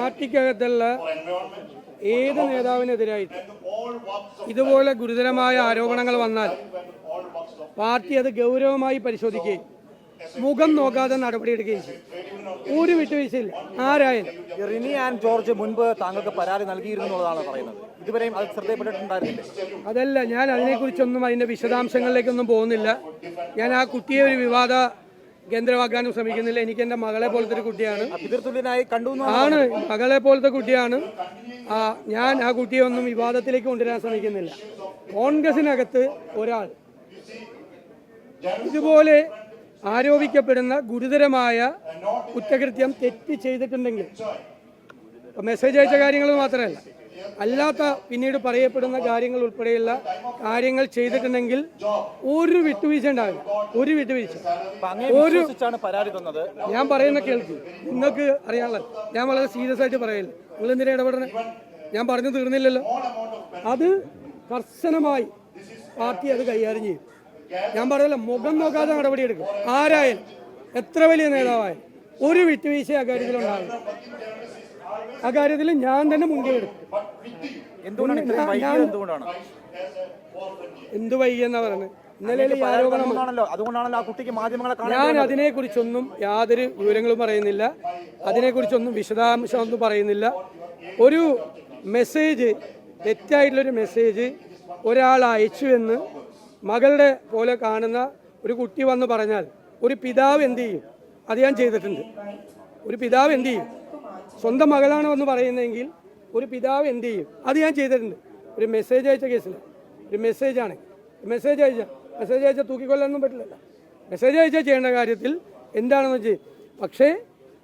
പാർട്ടിക്കകത്തുള്ള ഏത് നേതാവിനെതിരായിട്ട് ഇതുപോലെ ഗുരുതരമായ ആരോപണങ്ങൾ വന്നാൽ പാർട്ടി അത് ഗൗരവമായി പരിശോധിക്കുകയും മുഖം നോക്കാതെ നടപടിയെടുക്കുകയും ചെയ്യും. ഒരു വിട്ടുവീഴ്ചയില്ല ആരായാലും. റിനി ആൻഡ് ജോർജ് മുൻപ് താങ്കൾക്ക് പരാതി നൽകിയിരുന്നു എന്നുള്ളതാണ് പറയുന്നത്. ഇതുവരെയും അത് ശ്രദ്ധയപ്പെട്ടിട്ടുണ്ടായിരുന്നില്ലേ? അതല്ല, ഞാൻ അതിനെക്കുറിച്ചൊന്നും അതിൻ്റെ വിശദാംശങ്ങളിലേക്കൊന്നും പോകുന്നില്ല. ഞാൻ ആ കുട്ടിയെ ഒരു വിവാദ കേന്ദ്രമാക്കാനും ശ്രമിക്കുന്നില്ല. എനിക്ക് എൻ്റെ മകളെ പോലത്തെ ഒരു കുട്ടിയാണ്, ആണ് മകളെ പോലത്തെ കുട്ടിയാണ്. ഞാൻ ആ കുട്ടിയെ ഒന്നും വിവാദത്തിലേക്ക് കൊണ്ടുവരാൻ ശ്രമിക്കുന്നില്ല. കോൺഗ്രസിനകത്ത് ഒരാൾ ഇതുപോലെ ആരോപിക്കപ്പെടുന്ന ഗുരുതരമായ കുറ്റകൃത്യം തെറ്റ് ചെയ്തിട്ടുണ്ടെങ്കിൽ, മെസ്സേജ് അയച്ച കാര്യങ്ങൾ മാത്രമല്ല, അല്ലാത്ത പിന്നീട് പറയപ്പെടുന്ന കാര്യങ്ങൾ ഉൾപ്പെടെയുള്ള കാര്യങ്ങൾ ചെയ്തിട്ടുണ്ടെങ്കിൽ ഒരു വിട്ടുവീഴ്ച ഉണ്ടാവില്ല. ഒരു വിട്ടുവീഴ്ച. ഞാൻ പറയുന്ന കേൾക്കും, നിങ്ങൾക്ക് അറിയാനുള്ള ഞാൻ വളരെ സീരിയസ് ആയിട്ട് പറയില്ല. നിങ്ങൾ എന്തിനാ ഇടപെടണേ? ഞാൻ പറഞ്ഞു തീർന്നില്ലല്ലോ. അത് കർശനമായി പാർട്ടി അത് കൈകാര്യം ചെയ്യും. ഞാൻ പറയല്ല, മുഖം നോക്കാതെ നടപടിയെടുക്കും. ആരായാലും എത്ര വലിയ നേതാവായാലും ഒരു വിട്ടുവീഴ്ച അക്കാര്യത്തിലുണ്ടാകും. അക്കാര്യത്തിൽ ഞാൻ തന്നെ മുൻകൈ എടുക്കും. എന്ത് വൈകിയെന്നാ പറയുന്നത്? ഇന്നലെ ഞാൻ അതിനെക്കുറിച്ചൊന്നും യാതൊരു വിവരങ്ങളും പറയുന്നില്ല. അതിനെക്കുറിച്ചൊന്നും വിശദാംശമൊന്നും പറയുന്നില്ല. ഒരു മെസ്സേജ്, തെറ്റായിട്ടുള്ളൊരു മെസ്സേജ് ഒരാൾ അയച്ചു എന്ന് മകളുടെ പോലെ കാണുന്ന ഒരു കുട്ടി വന്ന് പറഞ്ഞാൽ ഒരു പിതാവ് എന്ത് ചെയ്യും? അത് ഞാൻ ചെയ്തിട്ടുണ്ട്. ഒരു പിതാവ് എന്ത് ചെയ്യും? സ്വന്തം മകളാണ് എന്ന് പറയുന്നതെങ്കിൽ ഒരു പിതാവ് എന്ത് ചെയ്യും? അത് ഞാൻ ചെയ്തിട്ടുണ്ട്. ഒരു മെസ്സേജ് അയച്ച കേസിൽ, ഒരു മെസ്സേജാണ്, മെസ്സേജ് അയച്ചാൽ തൂക്കിക്കൊല്ലാനൊന്നും പറ്റില്ലല്ലോ. മെസ്സേജ് അയച്ചാൽ ചെയ്യേണ്ട കാര്യത്തിൽ എന്താണെന്ന് വെച്ചാൽ, പക്ഷേ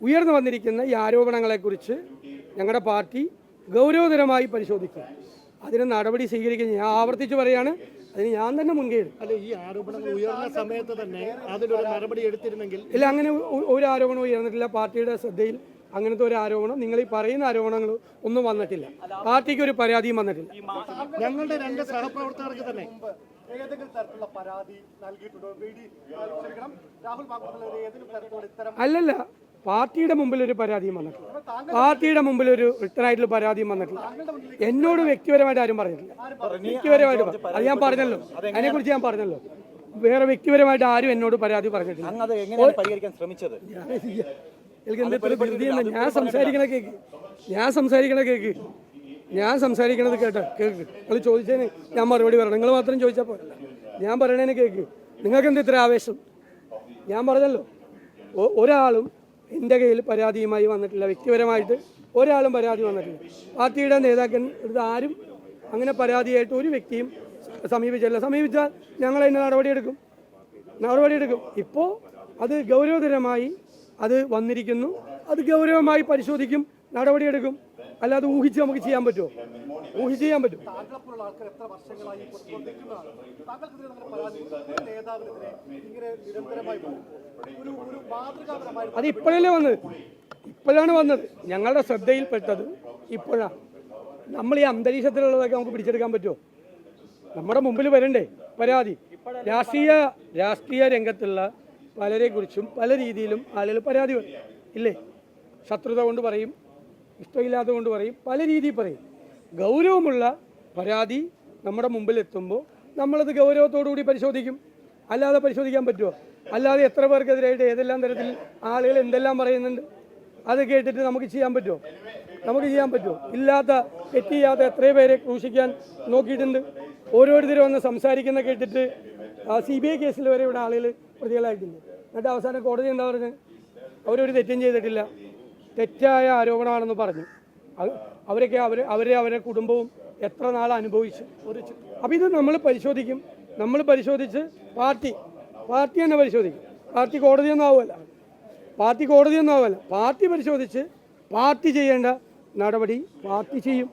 ഉയർന്നു വന്നിരിക്കുന്ന ഈ ആരോപണങ്ങളെക്കുറിച്ച് ഞങ്ങളുടെ പാർട്ടി ഗൗരവതരമായി പരിശോധിക്കുക, അതിന് നടപടി സ്വീകരിക്കുക. ഞാൻ ആവർത്തിച്ച് പറയുകയാണ്, അതിന് ഞാൻ തന്നെ മുൻകൈ എടുക്കും. അല്ല, ഈ ആരോപണങ്ങൾ ഉയർന്ന സമയത്ത് തന്നെ അതിലൊരു നടപടി എടുത്തിരുന്നെങ്കിൽ. ഇല്ല, അങ്ങനെ ഒരു ആരോപണവും ഉയർന്നിട്ടില്ല. പാർട്ടിയുടെ ശ്രദ്ധയിൽ അങ്ങനത്തെ ഒരു ആരോപണം, നിങ്ങൾ ഈ പറയുന്ന ആരോപണങ്ങൾ ഒന്നും വന്നിട്ടില്ല. പാർട്ടിക്ക് ഒരു പരാതിയും വന്നിട്ടില്ല. ഞങ്ങളുടെ രണ്ട് സഹപ്രവർത്തകർക്ക് തന്നെ അല്ലല്ല, പാർട്ടിയുടെ മുമ്പിൽ ഒരു പരാതിയും വന്നിട്ടില്ല. പാർട്ടിയുടെ മുമ്പിൽ ഒരു റിട്ടേണായിട്ടുള്ള പരാതിയും വന്നിട്ടില്ല. എന്നോട് വ്യക്തിപരമായിട്ട് ആരും പറഞ്ഞിട്ടില്ല. വ്യക്തിപരമായിട്ട് അത് ഞാൻ പറഞ്ഞല്ലോ, അതിനെക്കുറിച്ച് ഞാൻ പറഞ്ഞല്ലോ. വേറെ വ്യക്തിപരമായിട്ട് ആരും എന്നോട് പരാതി പറഞ്ഞിട്ടില്ല. എനിക്ക് എന്തെത്ര ധൃതിയുണ്ട്? ഞാൻ സംസാരിക്കണത് കേട്ടോ, കേൾക്ക്. നിങ്ങൾ ചോദിച്ചതിന് ഞാൻ മറുപടി പറയണം. നിങ്ങൾ മാത്രം ചോദിച്ചാൽ പോരല്ല, ഞാൻ പറയണതിന് കേൾക്ക്. നിങ്ങൾക്ക് എന്താ ഇത്ര ആവേശം? ഞാൻ പറഞ്ഞല്ലോ, ഒരാളും എൻ്റെ കയ്യിൽ പരാതിയുമായി വന്നിട്ടില്ല. വ്യക്തിപരമായിട്ട് ഒരാളും പരാതി വന്നിട്ടില്ല. പാർട്ടിയുടെ നേതാക്കൻ എടുത്ത് ആരും അങ്ങനെ പരാതിയായിട്ട് ഒരു വ്യക്തിയും സമീപിച്ചില്ല. സമീപിച്ചാൽ ഞങ്ങൾ അതിന് നടപടിയെടുക്കും. ഇപ്പോൾ അത് ഗൗരവതരമായി അത് വന്നിരിക്കുന്നു. അത് ഗൗരവമായി പരിശോധിക്കും, നടപടിയെടുക്കും. അല്ലാതെ ഊഹിച്ച് നമുക്ക് ചെയ്യാൻ പറ്റുമോ? ഊഹിച്ച് ചെയ്യാൻ പറ്റും? അത് ഇപ്പോഴല്ലേ വന്നത്? ഇപ്പോഴാണ് വന്നത്. ഞങ്ങളുടെ ശ്രദ്ധയിൽപ്പെട്ടത് ഇപ്പോഴാണ്. നമ്മൾ ഈ അന്തരീക്ഷത്തിലുള്ളതൊക്കെ നമുക്ക് പിടിച്ചെടുക്കാൻ പറ്റുമോ? നമ്മുടെ മുമ്പിൽ വരണ്ടേ പരാതി? രാഷ്ട്രീയ രംഗത്തുള്ള പലരെക്കുറിച്ചും പല രീതിയിലും ആളുകൾ പരാതി ഇല്ലേ? ശത്രുത കൊണ്ട് പറയും, ഇഷ്ടമില്ലാത്തത് കൊണ്ട് പറയും, പല രീതിയിൽ പറയും. ഗൗരവമുള്ള പരാതി നമ്മുടെ മുമ്പിൽ എത്തുമ്പോൾ നമ്മളത് ഗൗരവത്തോടുകൂടി പരിശോധിക്കും. അല്ലാതെ പരിശോധിക്കാൻ പറ്റുമോ? അല്ലാതെ എത്ര പേർക്കെതിരായിട്ട് ഏതെല്ലാം തരത്തിൽ ആളുകൾ എന്തെല്ലാം പറയുന്നുണ്ട്, അത് കേട്ടിട്ട് നമുക്ക് ചെയ്യാൻ പറ്റുമോ? ഇല്ലാത്ത തെറ്റ് ചെയ്യാത്ത എത്രയോ പേരെ ക്രൂശിക്കാൻ നോക്കിയിട്ടുണ്ട്. ഓരോരുത്തരും വന്ന് സംസാരിക്കുന്ന കേട്ടിട്ട് CBI കേസിൽ വരെ ഇവിടെ ആളുകൾ പ്രതികളായിട്ടുണ്ട്. എന്നിട്ട് അവസാനം കോടതി എന്താ പറഞ്ഞത്? അവരൊരു തെറ്റും ചെയ്തിട്ടില്ല, തെറ്റായ ആരോപണമാണെന്ന് പറഞ്ഞു. അവരെ കുടുംബവും എത്ര നാൾ അനുഭവിച്ചു. അപ്പം ഇത് നമ്മൾ പരിശോധിച്ച് പാർട്ടി തന്നെ പരിശോധിക്കും. പാർട്ടി കോടതിയൊന്നും ആവുമല്ല. പാർട്ടി പരിശോധിച്ച് പാർട്ടി ചെയ്യേണ്ട നടപടി പാർട്ടി ചെയ്യും.